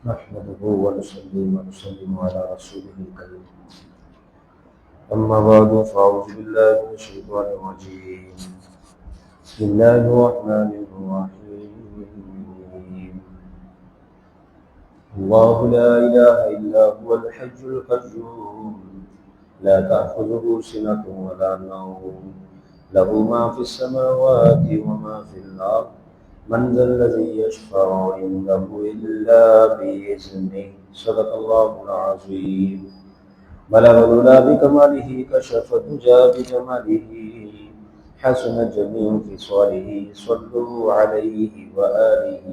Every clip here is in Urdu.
نحمده ونصلي ونسلم على رسوله الكريم أما بعد فأعوذ بالله من الشيطان الرجيم بسم الله الرحمن الرحيم الله لا إله إلا هو الحي القيوم لا تأخذه سنة ولا نوم له ما في السماوات وما في الأرض من ذا الذي يشفع عنده إلا بإذنه صدق الله العظيم بلغ العلا بكماله كشف الدجى بجماله حسن جميع خصاله صلوا عليه وآله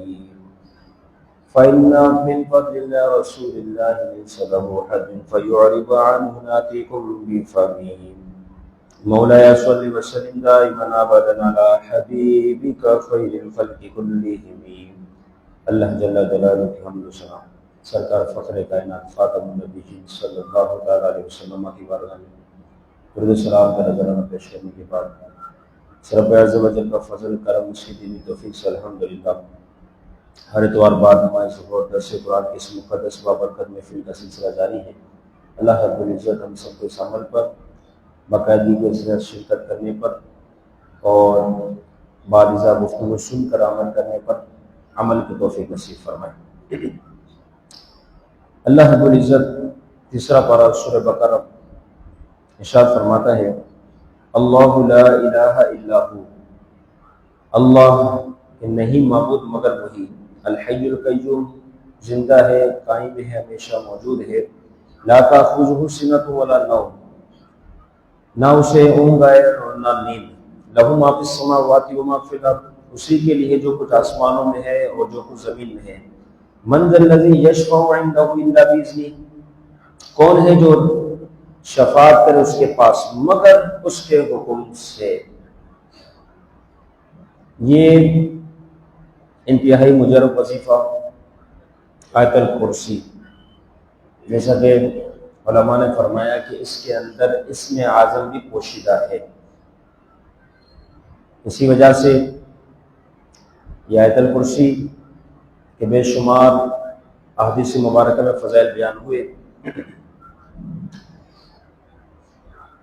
فإن من فضل الله رسول الله ليس له حد فيعرض عنه ناتيكم بفمه مولاي صل وسلم دائما ابدا على حبیبک خیر الخلق کلہم اللہ جل جلالہ کی حمد و ثنا سرکار فخر کائنات خاتم النبیین صلی اللہ تعالی علیہ وسلم کی بارگاہ میں درود و سلام کا نذرانہ پیش کرنے کے بعد رب عز و جل کا فضل کرم اس کی دینی توفیق سے الحمدللہ ہر اتوار بعد نماز ظہر درس قرآن کی اس مقدس بابرکت محفل کا سلسلہ جاری ہے۔ اللہ رب العزت ہم سب کو اس عمل پر باقاعدگی کے ساتھ شرکت کرنے پر اور باریزہ گفتگو سن کر عمل کرنے پر عمل کی توفیق نصیب فرمائے۔ اللہ رب العزت تیسرا پارہ سورہ بقرہ ارشاد فرماتا ہے اللہ لا الہ الا ہو، اللہ کہ نہیں معبود مگر وہی، الحی القیوم زندہ ہے، قائم ہے، ہمیشہ موجود ہے، لا تأخذہ سنۃ ولا نوم نہ اسے اونگ آئے اور نہ نیند، لہ ما فی السماوات و ما فی الارض اسی کے لیے جو کچھ آسمانوں میں ہے اور جو کچھ زمین میں ہے، من ذا الذی یشفع عندہ الا باذنہ کون ہے جو شفاعت کرے اس کے پاس مگر اس کے حکم سے۔ یہ انتہائی مجرب وظیفہ آیت الکرسی، جیسا کہ علماء نے فرمایا کہ اس کے اندر اسم اعظم بھی پوشیدہ ہے، اسی وجہ سے یہ آیت الکرسی کے بے شمار احادیث مبارکہ میں فضائل بیان ہوئے۔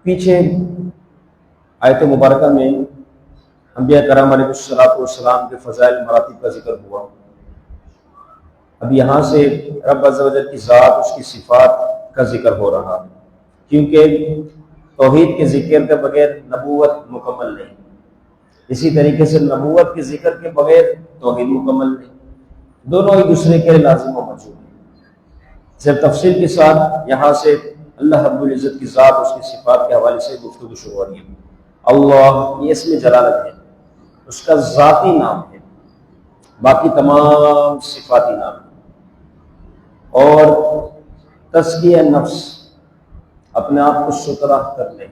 پیچھے آیت مبارکہ میں انبیاء کرام علیہ السلام کے فضائل مراتب کا ذکر ہوا، اب یہاں سے رب عز و جل کی ذات، اس کی صفات کا ذکر ہو رہا ہے، کیونکہ توحید کے ذکر کے بغیر نبوت مکمل نہیں، اسی طریقے سے نبوت کے ذکر کے بغیر توحید مکمل نہیں، دونوں ایک دوسرے کے لازم و مطلوب ہیں۔ صرف تفصیل کے ساتھ یہاں سے اللہ رب العزت کی ذات، اس کی صفات کے حوالے سے گفتگو شروع ہو رہی ہے۔ اللہ یہ اسم جلالت ہے، اس کا ذاتی نام ہے، باقی تمام صفاتی نام ہیں۔ اور تزکیہ نفس، اپنے آپ کو ستھرا کرنے،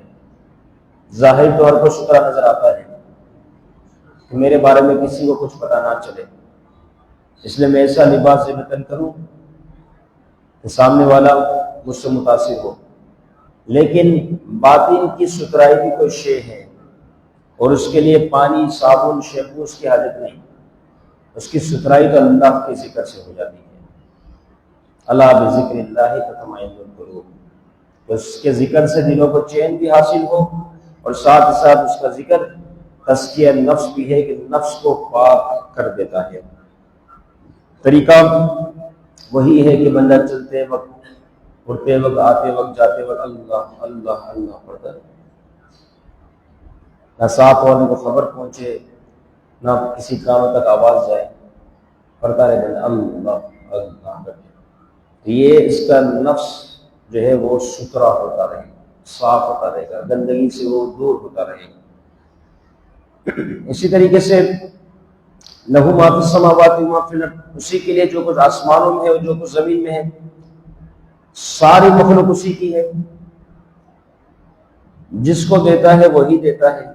ظاہر طور پر ستھرا نظر آتا ہے کہ میرے بارے میں کسی کو کچھ پتہ نہ چلے، اس لیے میں ایسا لباس زیبتن کروں کہ سامنے والا مجھ سے متاثر ہو، لیکن باطن کی ستھرائی بھی کوئی شے ہے، اور اس کے لیے پانی، صابن، شیمپو اس کی حاجت نہیں، اس کی ستھرائی تو اللہ کے ذکر سے ہو جاتی ہے۔ اللہ بذکر اللہ تطمئن القلوب، اس کے ذکر سے دلوں کو چین بھی حاصل ہو، اور ساتھ ہی ساتھ اس کا ذکر تزکیہ نفس بھی ہے کہ نفس کو پاک کر دیتا ہے۔ طریقہ وہی ہے کہ بندہ چلتے وقت، اٹھتے وقت، آتے وقت، جاتے وقت اللہ اللہ اللہ پڑھتا ہے، نہ ساتھ والوں کو خبر پہنچے، نہ کسی کانوں تک آواز جائے، پڑھتا رہے بندہ اللہ اللہ۔ یہ اس کا نفس جو ہے وہ ستھرا ہوتا رہے گا، صاف ہوتا رہے گا، گندگی سے وہ دور ہوتا رہے گا۔ اسی طریقے سے لہ ما فی السماوات و ما فی الارض اسی کے لیے جو کچھ آسمانوں میں ہے اور جو کچھ زمین میں ہے، ساری مخلوق اسی کی ہے، جس کو دیتا ہے وہی دیتا ہے،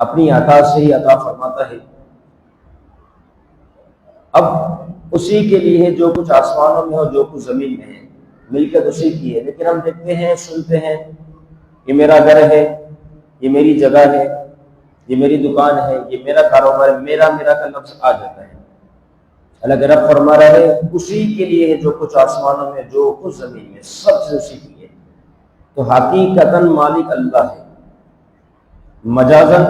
اپنی عطا سے ہی عطا فرماتا ہے۔ اب اسی کے لیے جو کچھ آسمانوں میں اور جو کچھ زمین میں ہے، ملکت اسی کی ہے، لیکن ہم دیکھتے ہیں، سنتے ہیں، یہ میرا گھر ہے، یہ میری جگہ ہے، یہ میری دکان ہے، یہ میرا کاروبار ہے، میرا کا لفظ آ جاتا ہے، اللہ کے رب فرما رہے ہیں اسی کے لیے ہے جو کچھ آسمانوں میں جو کچھ زمین میں سب سے اسی کے لیے، تو حقیقتاً مالک اللہ ہے۔ مجازن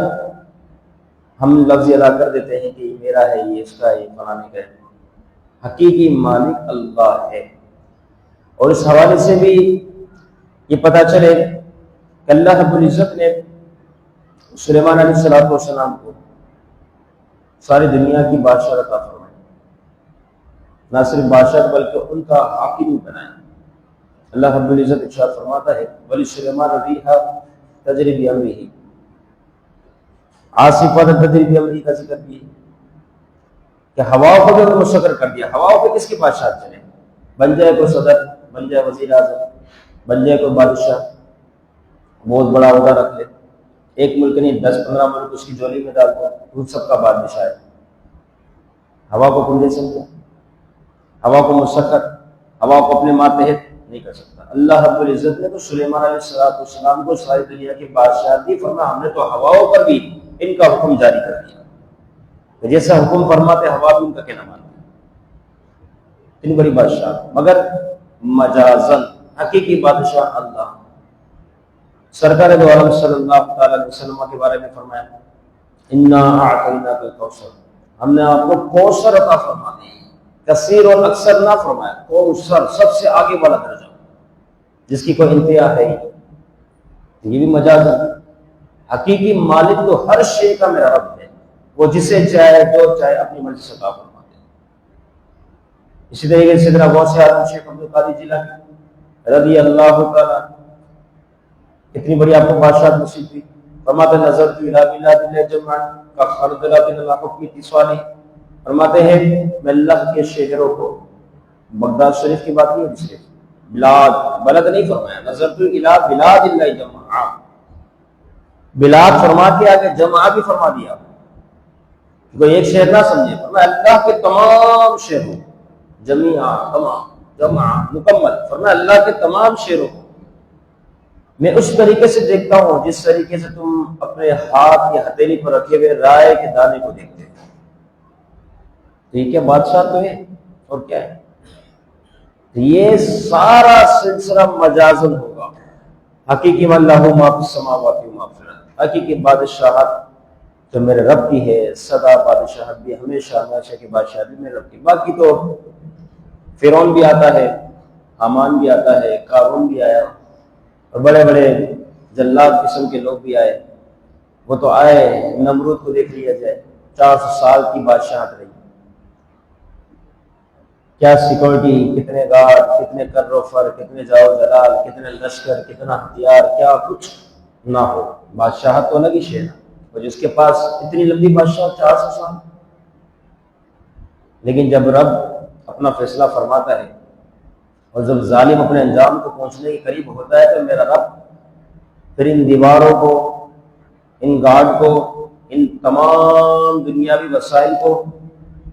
ہم لفظ ادا کر دیتے ہیں کہ یہ میرا ہے، یہ اس کا ہے، یہ فلانے کا ہے، حقیقی مالک اللہ ہے۔ اور اس حوالے سے بھی یہ پتہ چلے کہ اللہ رب العزت نے سلیمان علیہ السلام کو ساری دنیا کی بادشاہ عطا فرمائی، نہ صرف بادشاہ بلکہ ان کا حاکم بنایا۔ اللہ رب العزت ارشاد فرماتا ہے وَلِسُلَيْمَانَ الرِّيحَ تَجْرِي بِأَمْرِهِ، عاصفۃ تجری بِأَمْرِهِ کا ذکر بھی ہے کہ ہواؤں کو جو مسخر کر دیا۔ ہواؤں پہ کس کی بادشاہ چلے؟ بن جائے کوئی صدر، بن جائے وزیر اعظم، بن جائے کوئی بادشاہ، بہت بڑا عہدہ رکھ لے، ایک ملک نہیں 10-15 ملک اس کی جولی میں ڈال دو، وہ سب کا بادشاہ ہے۔ ہوا کو کون دے سکتا؟ ہوا کو مسخر، ہوا کو اپنے ماتحت نہیں کر سکتا۔ اللہ رب العزت نے تو سلیمان علیہ السلام کو ساری دنیا کی بادشاہ دی، فرمایا ہم نے تو ہواؤں پر بھی ان کا حکم جاری کر دیا، تو جیسا حکم فرماتے ہوا بھی ان کا کہنا مانتے، اتنی بڑی بادشاہ۔ مگر مجازن حقیقی بادشاہ اللہ۔ سرکار دو عالم صلی اللہ تعالی علیہ وسلم کے بارے میں فرمایا انا اعطیناک الکوثر، ہم نے آپ کو کوثر عطا فرما دی، کثیر اور اکثر نہ فرمایا، کوثر سب سے آگے والا درجہ جس کی کوئی انتہا ہے ہی۔ یہ بھی مجاز ہے۔ حقیقی مالک تو ہر شے کا میرا رب ہے، وہ جسے چاہے جو چاہے اپنی مرضی سے عطا فرماتے ہیں۔ اسی طریقے سے سیدنا غوث اعظم شیخ عبد القادر جیلانی رضی اللہ تعالیٰ، اتنی بڑی آپ کو بادشاہ نصیب تھی، فرماتے نظرت الی بلاد اللہ جمعا کا خردلات اللہ حکم اتصالی، فرماتے ہیں میں اللہ کے شہروں کو، بغداد شریف کی بات نہیں ہے، صرف بلاد، بلد نہیں فرمایا، نظرت الی بلاد اللہ جمعا، بلاد فرما کے آگے جمعہ بھی فرما دیا، کوئی ایک شہر نہ سمجھے، فرمایا اللہ کے تمام شہروں، جمیعا تمام، جمعہ مکمل، فرمایا اللہ کے تمام شہروں کو میں اس طریقے سے دیکھتا ہوں جس طریقے سے تم اپنے ہاتھ یا ہتھیلی پر رکھے ہوئے رائے کے دانے کو دیکھتے ہیں۔ تو یہ کیا بادشاہ تو ہے اور کیا ہے؟ تو یہ سارا سلسلہ مجازن ہوگا۔ حقیقی من لہ ما فی السماوات و ما فی الارض، حقیقی بادشاہت جو میرے رب کی ہے، سدا بادشاہت بھی، ہمیشہ ہمیشہ کی بادشاہت بھی میرے رب کی۔ باقی تو فرعون بھی آتا ہے، حامان بھی آتا ہے، قارون بھی آیا، اور بڑے بڑے جلاد قسم کے لوگ بھی آئے، وہ تو آئے، نمرود کو دیکھ لیا جائے، 400 سال کی بادشاہت رہی، کیا سیکورٹی، کتنے گارڈ، کتنے کر و فر، کتنے جاؤ جلال، کتنے لشکر، کتنا ہتھیار، کیا کچھ نہ ہو، بادشاہت تو الگ ہی شے ہے، اور جس کے پاس اتنی لمبی بادشاہت 400 سال۔ لیکن جب رب اپنا فیصلہ فرماتا ہے اور جب ظالم اپنے انجام کو پہنچنے کے قریب ہوتا ہے تو میرا رب پھر ان دیواروں کو، ان گارڈ کو، ان تمام دنیاوی وسائل کو،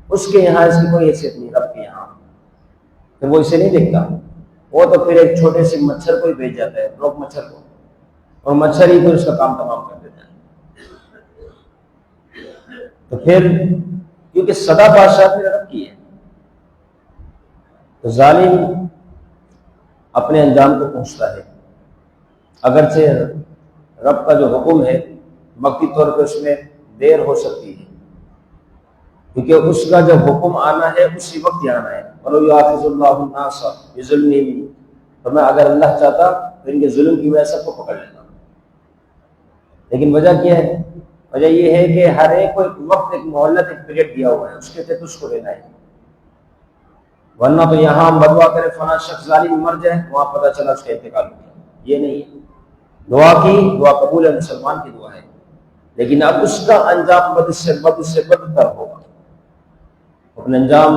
اس کے یہاں اس کی کوئی حیثیت نہیں، رب کے یہاں پھر وہ اسے نہیں دیکھتا، وہ تو پھر ایک چھوٹے سے مچھر کو ہی بھیج جاتا ہے، روک مچھر کو، اور مچھر ہی پھر اس کا کام تمام کر دیتا ہے۔ تو پھر کیونکہ سدا بادشاہت میرے رب کی ہے، تو ظالم اپنے انجام کو پہنچتا ہے، اگرچہ رب کا جو حکم ہے وقتی طور پہ اس میں دیر ہو سکتی ہے، کیونکہ اس کا جو حکم آنا ہے اسی وقت ہی آنا ہے۔ وَلَوْ يُؤَاخِذُ اللَّهُ النَّاسَ بِظُلْمِهِمْ، تو میں اگر اللہ چاہتا تو ان کے ظلم کی وجہ سے سب کو پکڑ لیتا، لیکن وجہ کیا ہے؟ وجہ یہ ہے کہ ہر ایک کو ایک وقت، ایک مہلت، ایک پیریڈ دیا ہوا ہے، اس کے تحت اس کو لینا ہے، ورنہ تو یہاں ہم بدعا کرے فلاں شخص ظالم مر جائے، وہاں پتہ چلا اس کا انتقال ہو گیا، یہ نہیں ہے۔ دعا کی، دعا قبول ہے، مسلمان کی دعا ہے، لیکن اب اس کا انجام بد سے بدتر ہوگا، اپنے انجام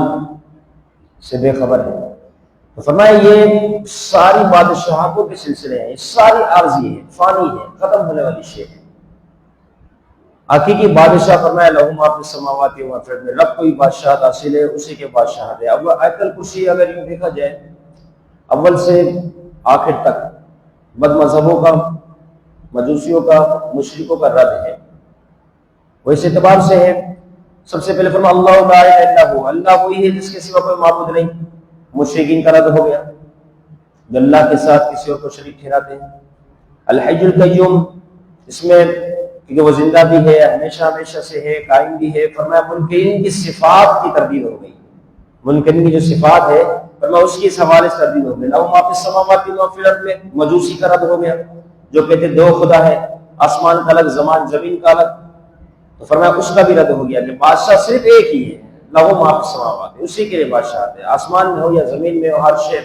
سے بے خبر ہے۔ تو فرمایا یہ ساری بادشاہتوں کے سلسلے ہیں، یہ ساری عارضی ہے، فانی ہے، ختم ہونے والی شے ہے۔ حقیقی بادشاہ فرمایا لہو ما فی السماوات و ما فی الارض، رب کو ہی بادشاہت حاصل ہے، اسی کے بادشاہت ہے۔ اب آیت الکرسی اگر یوں دیکھا جائے اول سے آخر تک بد مذہبوں کا، مجوسیوں کا، مشرکوں کا رد ہے، وہ اس اعتبار سے ہے سب سے پہلے فرمایا اللہ لا الہ الا ہو، اللہ وہی ہے جس کے سوا کوئی معبود نہیں. مشرکین کا رد ہو گیا جو اللہ کے ساتھ کسی اور کو شریک ٹھہراتے ہیں. الحی القیوم، اس میں کیونکہ وہ زندہ بھی ہے، ہمیشہ ہمیشہ سے ہے، قائم بھی ہے. فرمایا منکرین کی صفات کی تردید ہو گئی، منکرین کی جو صفات ہے فرمایا اس کی اس حوالے سے تردید ہو گئی. لہو ما فی السماوات و ما فی الارض میں مجوسی کا رد ہو گیا جو کہتے دو خدا ہے، آسمان کا الگ زمین کا الگ. تو فرمایا اس کا بھی رد ہو گیا کہ بادشاہ صرف ایک ہی ہے، لہو ما فی السماوات، اسی کے لیے بادشاہت ہے، آسمان میں ہو یا زمین میں ہو، ہر شے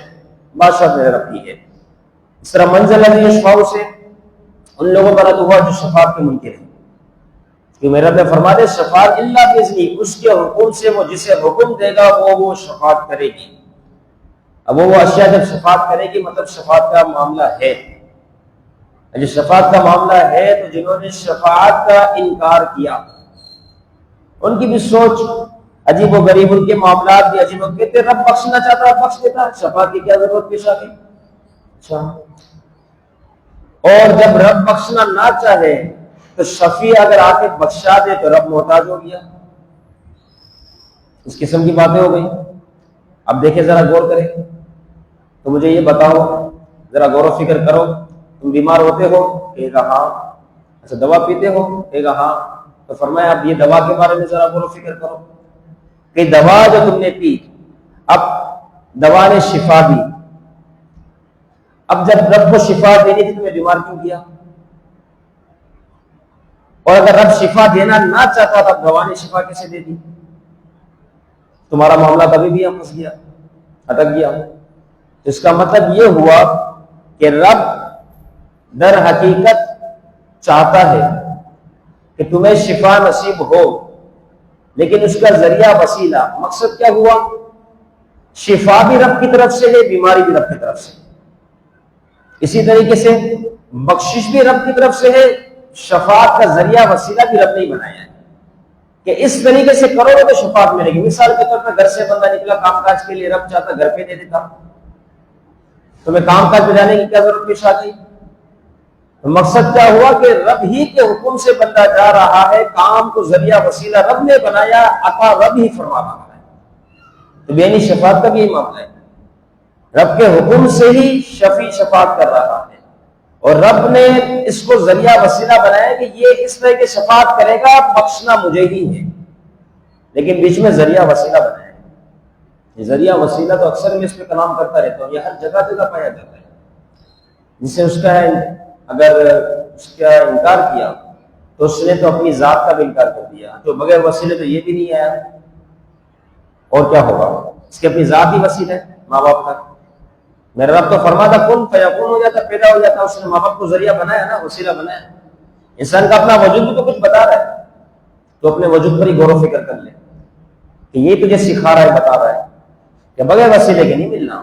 بادشاہت میرے رب کی ہے. اس طرح منزل الذی یشفع سے ان لوگوں کا رد ہوا جو شفاعت کے منکر ہیں کہ میرا رب نے فرما دے شفاعت الا باذنہ، اس کے حکم سے، وہ جسے حکم دے گا وہ شفاعت کرے گی. اب وہ اشیاء جب شفاعت کرے گی مطلب شفاعت کا معاملہ ہے. جو شفاعت کا معاملہ ہے تو جنہوں نے شفاعت کا انکار کیا ان کی بھی سوچ عجیب و غریب، ان کے معاملات بھی عجیب و غریب. کہتے رب بخشنا چاہتا ہے بخش دیتا ہے، شفاعت کی کیا ضرورت پیش آ گئی. اچھا، اور جب رب بخشنا نہ چاہے تو شفیع اگر آ کے بخشا دے تو رب محتاج ہو گیا. اس قسم کی باتیں ہو گئی. اب دیکھیں ذرا غور کریں تو مجھے یہ بتاؤ، ذرا غور و فکر کرو، تم بیمار ہوتے ہو؟ کہے گا ہاں. اچھا دوا پیتے ہو؟ کہے گا ہاں. تو فرمایا اب یہ دوا کے بارے میں ذرا غور و فکر کرو کہ دوا جو تم نے پی، اب دوا نے شفا دی، اب جب رب کو شفا دینی تھی تمہیں بیمار کیوں کیا؟ اور اگر رب شفا دینا نہ چاہتا تھا دوا نے شفا کیسے دے دی؟ تمہارا معاملہ کبھی بھی پھنس گیا، اٹک گیا. اس کا مطلب یہ ہوا کہ رب در حقیقت چاہتا ہے کہ تمہیں شفا نصیب ہو، لیکن اس کا ذریعہ وسیلہ مقصد کیا ہوا؟ شفا بھی رب کی طرف سے ہے، بیماری بھی رب کی طرف سے. اسی طریقے سے بخشش بھی رب کی طرف سے ہے، شفاعت کا ذریعہ وسیلہ بھی رب نے بنایا ہے کہ اس طریقے سے کرو گے تو شفاعت ملے گی. مثال کے طور پر گھر سے بندہ نکلا کام کاج کے لیے، رب چاہتا گھر پہ دے دیتا، تمہیں کام کاج پہ جانے کی کیا ضرورت پیش آ گئی؟ مقصد کیا ہوا کہ رب ہی کے حکم سے بندہ جا رہا ہے، کام کو ذریعہ وسیلہ رب نے بنایا، عطا رب ہی فرما رہا ہے. تو یعنی شفاعت کا بھی یہ معاملہ ہے، رب کے حکم سے ہی شفیع شفاعت کر رہا ہے، اور رب نے اس کو ذریعہ وسیلہ بنایا کہ یہ اس طرح کے شفاعت کرے گا، بخشنا مجھے ہی ہے، لیکن بیچ میں ذریعہ وسیلہ بنایا. یہ ذریعہ وسیلہ تو اکثر میں اس پہ کلام کرتا رہتا ہوں، یہ ہر جگہ جگہ پایا جاتا ہے. جسے اس کا اگر اس کا انکار کیا تو اس نے تو اپنی ذات کا بھی انکار کر دیا. جو بغیر وسیلے تو یہ بھی نہیں آیا، اور کیا ہوگا؟ اس کی اپنی ذات ہی وسیلہ ہے ماں باپ کا. میرا رب تو فرماتا کن فیکون ہو جاتا، پیدا ہو جاتا. اس نے ماں باپ کو ذریعہ بنایا نا، وسیلہ بنایا. انسان کا اپنا وجود بھی تو کچھ بتا رہا ہے، تو اپنے وجود پر ہی غور و فکر کر لے کہ یہ تجھے سکھا رہا ہے، بتا رہا ہے کہ بغیر وسیلے کے نہیں ملنا.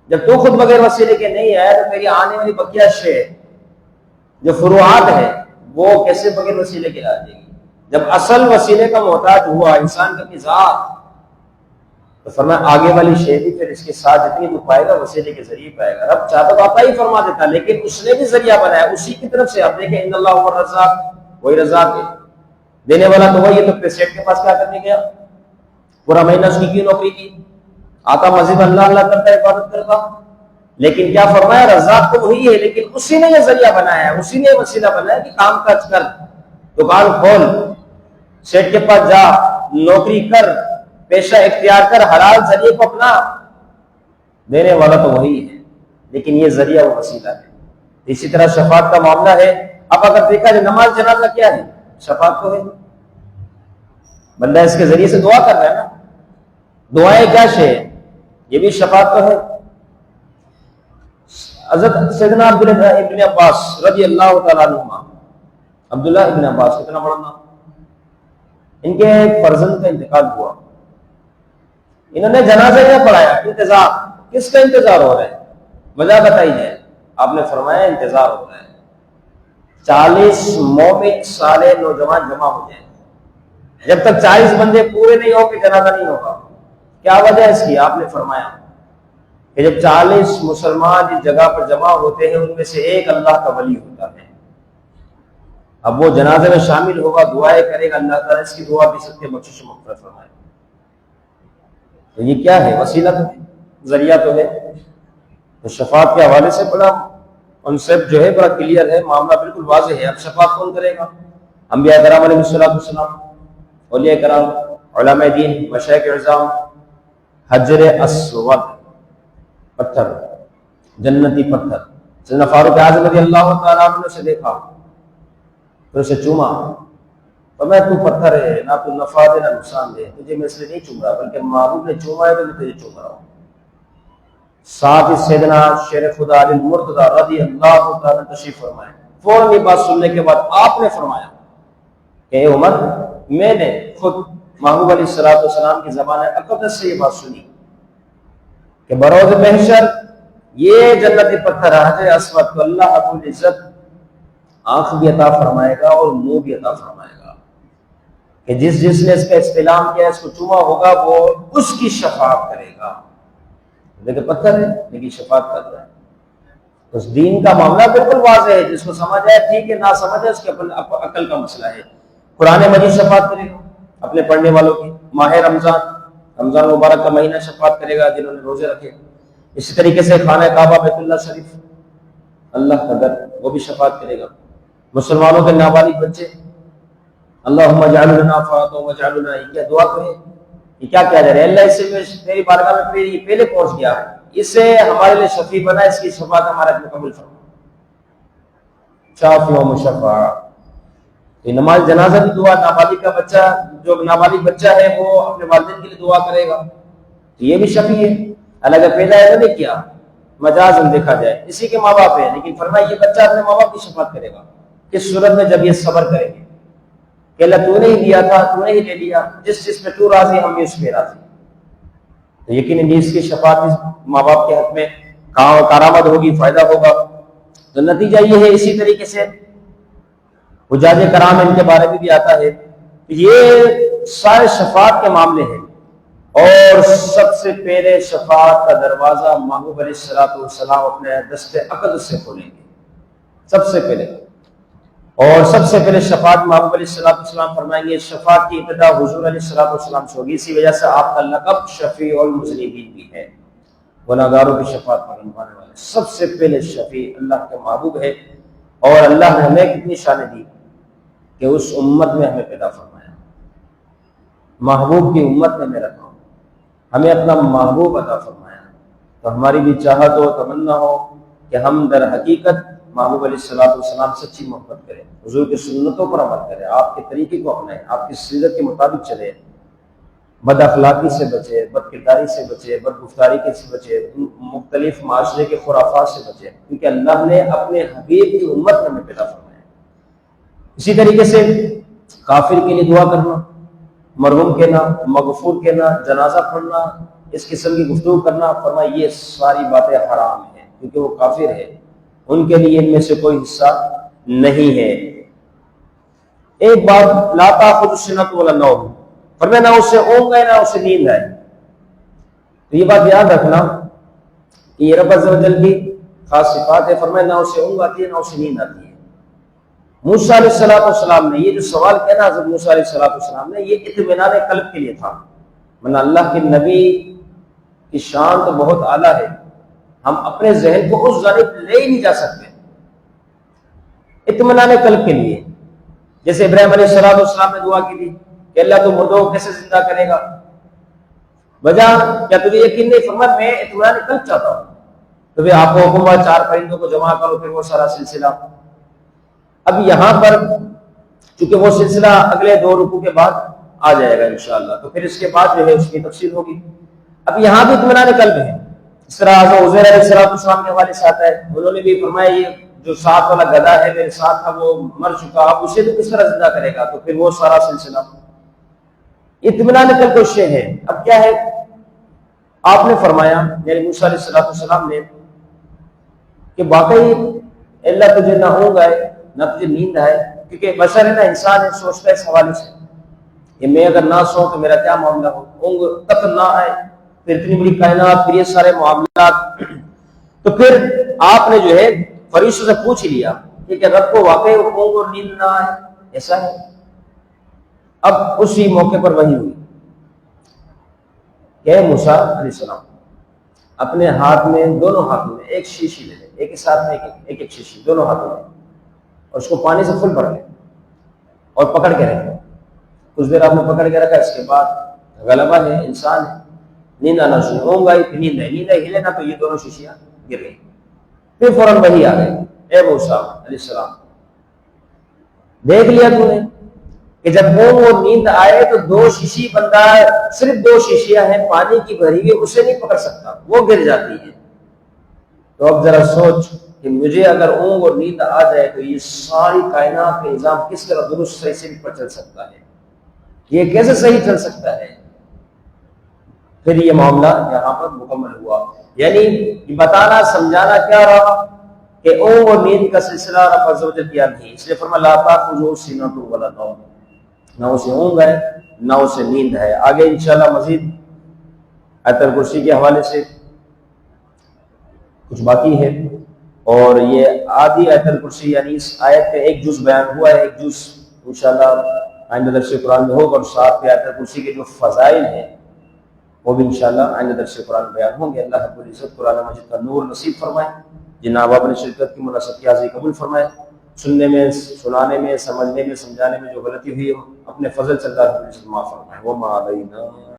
جب تو خود بغیر وسیلے کے نہیں آیا تو میری آنے والی بقیہ شے جو فروعات ہے وہ کیسے بغیر وسیلے کے آ جائے گی؟ جب اصل وسیلے کا محتاج ہوا انسان کا ذات، تو فرمایا آگے والی شے بھی پھر اس کے ساتھ جتنی تو پائے گا وسیلے کے ذریعے پائے گا. رب چاہتا تو آتا ہی فرما دیتا، لیکن اس نے بھی ذریعہ بنایا اسی کی طرف سے. آپ دیکھیں ان اللہ هو الرزاق، وہی رزاق ہے، دینے والا تو وہی ہے. تو پیسٹ کے پاس کیا کرنے گیا؟ پورا مہینہ اس کی نوکری کی، آتا مزید اللہ اللہ کرتا، عبادت کرتا. لیکن کیا فرمایا؟ رزاق تو وہی ہے، لیکن اسی نے یہ ذریعہ بنایا ہے، اسی نے وسیلہ بنایا کہ کام کاج کر، دکان کھول، سیٹ کے پاس جا، نوکری کر، پیشہ اختیار کر، حلال ذریعے کو اپنا. دینے والا تو وہی ہے، لیکن یہ ذریعہ وہ وسیلہ ہے. اسی طرح شفاعت کا معاملہ ہے. اب اگر دیکھا جائے نماز جنازہ کیا ہے؟ شفاعت تو ہے. بندہ اس کے ذریعے سے دعا کر رہا ہے نا. دعائیں کیا شے ہے؟ یہ بھی شفاعت تو ہے. حضرت سیدنا عبداللہ ابن عباس رضی اللہ تعالیٰ عنہما، عبداللہ ابن عباس کتنا بڑا نام، ان کے فرزند کا انتقال ہوا. انہوں نے جنازہ نہ پڑھایا. انتظار کس کا انتظار ہو رہا ہے؟ وجہ بتائی جائے. آپ نے فرمایا انتظار ہو رہا ہے 40 مومن صالح نوجوان جمع ہو جائیں. جب تک 40 بندے پورے نہیں ہو کے جنازہ نہیں ہوگا. کیا وجہ ہے اس کی؟ آپ نے فرمایا کہ جب 40 مسلمان جس جگہ پر جمع ہوتے ہیں ان میں سے ایک اللہ کا ولی ہوتا ہے. اب وہ جنازے میں شامل ہوگا، دعائیں کرے گا، اللہ تعالیٰ اس کی دعا بھی سب کے بخشش و مغفرت فرمائے. تو یہ کیا ہے؟ وسیلہ تو ہے، ذریعہ تو ہے. تو شفاعت کے حوالے سے بڑا کنسیپٹ جو ہے بڑا کلیئر ہے، معاملہ بالکل واضح ہے. اب شفاعت کون کرے گا؟ انبیاء کرام علیہ السلام، اولیاء کرام، علماء دین، مشائخ اعظام. حجر اسود، پتھر، جنتی پتھر، سیدنا فاروق اعظم رضی اللہ تعالیٰ عنہ نے اسے دیکھا، پھر اسے چوما. تو میں تو پتھر ہے، نہ تو نفع دے نہ نقصان دے، تجھے میں اس لیے نہیں چوم رہا، بلکہ محبوب نے چوما ہے تو میں تجھے چوم رہا ہوں. ساتھ ہی سیدنا شیر خدا علی المرتضی رضی اللہ تعالیٰ تشریف فرمائے. فوراً یہ بات سننے کے بعد آپ نے فرمایا کہ اے عمر، میں نے خود محبوب علیہ السلام کی زبان اقدس سے یہ بات سنی کہ بروز محشر یہ جنتی پتھر حجر اسود کو اللہ رب العزت آنکھ بھی عطا فرمائے گا اور منہ بھی عطا فرمائے گا کہ جس نے اس کا استلام کیا، اس کو چوما ہوگا، وہ اس کی شفاعت کرے گا. لیکن پتھر ہے لیکن شفاعت کرتا ہے. اس دین کا معاملہ بالکل واضح ہے، جس کو سمجھ آئے ٹھیک ہے، نہ سمجھ آئے اس کے عقل کا مسئلہ ہے. قرآن مجید شفاعت کرے گا اپنے پڑھنے والوں کی. ماہ رمضان مبارک کا مہینہ شفاعت کرے گا جنہوں نے روزے رکھے. اسی طریقے سے خانہ کعبہ بیت اللہ شریف، اللہ کا در، وہ بھی شفاعت کرے گا. مسلمانوں کے نابالغ بچے، اللہم اجعل لنا فاطمہ واجعل لنا، یہ کیا دعا کرے؟ یہ کیا کہہ رہے ہیں؟ اللہ اس سے میری بارگاہ میں پہلے پہنچ گیا ہے، اسے ہمارے لیے شفیع بنا، اس کی شفاعت ہمارا مکمل فرما. شافع و مشفع. یہ نماز جنازہ بھی دعا، نابالغ کا بچہ، جو نابالغ بچہ ہے وہ اپنے والدین کے لیے دعا کرے گا، تو یہ بھی شفیع ہے. الگ پیدا ہے نہیں کیا مجاز ہم دیکھا جائے، اسی کے ماں باپ ہے، لیکن فرمایا یہ بچہ اپنے ماں باپ کی شفاعت کرے گا. کس صورت میں؟ جب یہ صبر کریں گے کہ اللہ تو نے ہی دیا تھا، تو نے ہی لے لیا، جس چیز پہ تو راضی ہم بھی اس پہ راضی. تو یقیناً اس کی شفاعت ماں باپ کے حق میں کارآمد ہوگی، فائدہ ہوگا. تو نتیجہ یہ ہے. اسی طریقے سے حجاج کرام، ان کے بارے میں بھی آتا ہے، یہ سارے شفاعت کے معاملے ہیں، اور سب سے پہلے شفاعت کا دروازہ محبوب علیہ السلام اپنے دست اقدس سے کھولیں گے سب سے پہلے. اور سب سے پہلے شفاعت محبوب علیہ السلام فرمائیں گے. شفاعت کی ابتدا حضور علیہ السلام سے ہوگی، اسی وجہ سے آپ کا لقب شفیع المذنبین بھی ہے، گناہگاروں کی شفاعت فرمانے والے. سب سے پہلے شفیع اللہ کے محبوب ہے. اور اللہ نے ہمیں کتنی شانیں دی کہ اس امت میں ہمیں پیدا فرمایا، محبوب کی امت میں رکھا، ہمیں اپنا محبوب عطا فرمایا. تو ہماری بھی چاہت و تمنا ہو کہ ہم در حقیقت محبوب علیہ السلام سچی محبت کریں، حضور کی سنتوں پر عمل کریں، آپ کے طریقے کو اپنائیں، آپ کی سیرت کے مطابق چلیں، بد اخلاقی سے بچے، بد کرداری سے بچے، بد گفتاری سے بچے، مختلف معاشرے کے خرافات سے بچے، کیونکہ اللہ نے اپنے حبیب کی امت میں ہمیں پیدا فرمایا. اسی طریقے سے کافر کے لیے دعا کرنا، مرحوم کہنا، مغفور کہنا، جنازہ پڑھنا، اس قسم کی گفتگو کرنا، فرمایا یہ ساری باتیں حرام ہیں، کیونکہ وہ کافر ہے، ان کے لیے ان میں سے کوئی حصہ نہیں ہے. ایک بات، لا تأخذ سنۃ ولا نوم، فرمایا نہ اسے اونگ ہے نہ اسے نیند ہے. تو یہ بات یاد رکھنا کہ یہ رب عز و جل کی خاص صفات ہے. فرمایا نہ اسے اونگ آتی ہے نہ اسے نیند آتی ہے. موسیٰ علیہ السلام نے یہ جو سوال کیا نا، حضرت موسیٰ علیہ السلام نے، یہ اطمینان قلب کے لیے تھا، ورنہ اللہ کے نبی کی شان تو بہت اعلیٰ ہے، ہم اپنے ذہن کو اس جانب لے ہی نہیں جا سکتے. اطمینان قلب کے لیے، جیسے ابراہیم علیہ السلام نے دعا کی تھی کہ اللہ تو مردوں کو کیسے زندہ کرے گا، وجہ کیا تجھے یقین نہیں؟ فرمایا میں اطمینان قلب چاہتا ہوں. تو پھر آپ کو حکم ہوا 4 پرندوں کو جمع کرو، پھر وہ سارا سلسلہ. اب یہاں پر چونکہ وہ سلسلہ اگلے 2 رکوع کے بعد آ جائے گا انشاءاللہ، تو پھر اس کے بعد جو ہے اس کی تفصیل ہوگی. اب یہاں بھی اطمینان قلب ہے. اس طرح حضرت عزیر علیہ السلام کے حوالے سے آتا ہے، انہوں نے بھی فرمایا یہ جو ساتھ والا گدھا ہے میرے ساتھ تھا وہ مر چکا، اب اسے تو کس طرح زندہ کرے گا؟ تو پھر وہ سارا سلسلہ. اطمینان قلب کو شے ہے. اب کیا ہے؟ آپ نے فرمایا یعنی موسیٰ علیہ السلام نے کہ واقعی اللہ تجھے نہ اونگ آئے نہ تجھے نیند آئے، کیونکہ بشر ہے نا، انسان ہے، سوچتا ہے اس حوالے سے کہ میں اگر نہ سوں تو میرا کیا معاملہ ہو، اونگ تک نہ آئے، پھر اتنی بڑی کائنات، پھر یہ سارے معاملات. تو پھر آپ نے جو ہے فرشتوں سے پوچھ لیا کہ کہ رب کو واقعی اونگ اور نیند نہ آئے، ایسا ہے۔ اب اسی موقع پر وحی ہوئی کہ موسیٰ علیہ السلام اپنے ہاتھ میں، دونوں ہاتھوں میں ایک شیشی لے لیں، ایک اس ہاتھ میں ایک شیشی، دونوں ہاتھوں میں، اور اس کو پانی سے فل بھر لیں اور پکڑ کے رکھیں۔ کچھ دیر آپ نے پکڑ کے رکھا، اس کے بعد غلبہ ہے، انسان ہے، نیند آنا شروع، اونگ آئی پھر نیند آئی ہلے نہ، تو یہ دونوں شیشیاں گر گئی۔ پھر فوراً وحی آ گئی، اے موسیٰ علیہ السلام دیکھ لیا تو نے کہ جب اونگ اور نیند آئے تو دو شیشی، بندہ صرف دو شیشیاں ہیں پانی کی بھری ہوئی، اسے نہیں پکڑ سکتا، وہ گر جاتی ہے۔ تو اب ذرا سوچ کہ مجھے اگر اونگ اور نیند آ جائے تو یہ ساری کائنات کا نظام کس طرح درست صحیح سے پر چل سکتا ہے، یہ کیسے صحیح چل سکتا ہے؟ پھر یہ معاملہ یہاں پر مکمل ہوا، یعنی بتانا سمجھانا کیا رہا کہ اونگ اور نیند کا سلسلہ رب عز و جل کیا نہیں، اس لیے فرمایا لا تأخذہ سنۃ ولا نوم، نہ اسے اونگ ہے نہ اسے نیند ہے۔ آگے انشاءاللہ مزید آیت الکرسی کے حوالے سے کچھ باقی ہے، اور یہ آدھی آیت الکرسی یعنی اس آیت کا ایک جز بیان ہوا ہے، ایک جز انشاءاللہ آئندہ درس قرآن میں ہوگا، اور ساتھ میں آیت الکرسی کے جو فضائل ہیں وہ بھی انشاءاللہ آئندہ درس قرآن بیان ہوں گے۔ اللہ رب العزت قرآن مجید کا نور نصیب فرمائے، جن احباب نے شرکت کی مناسب کی حاضری قبول فرمائے، سننے میں، سنانے میں، سمجھنے میں، سمجھانے میں جو غلطی ہوئی ہے اپنے فضل سے اللہ رب العزت معاف فرمائے۔ وما علینا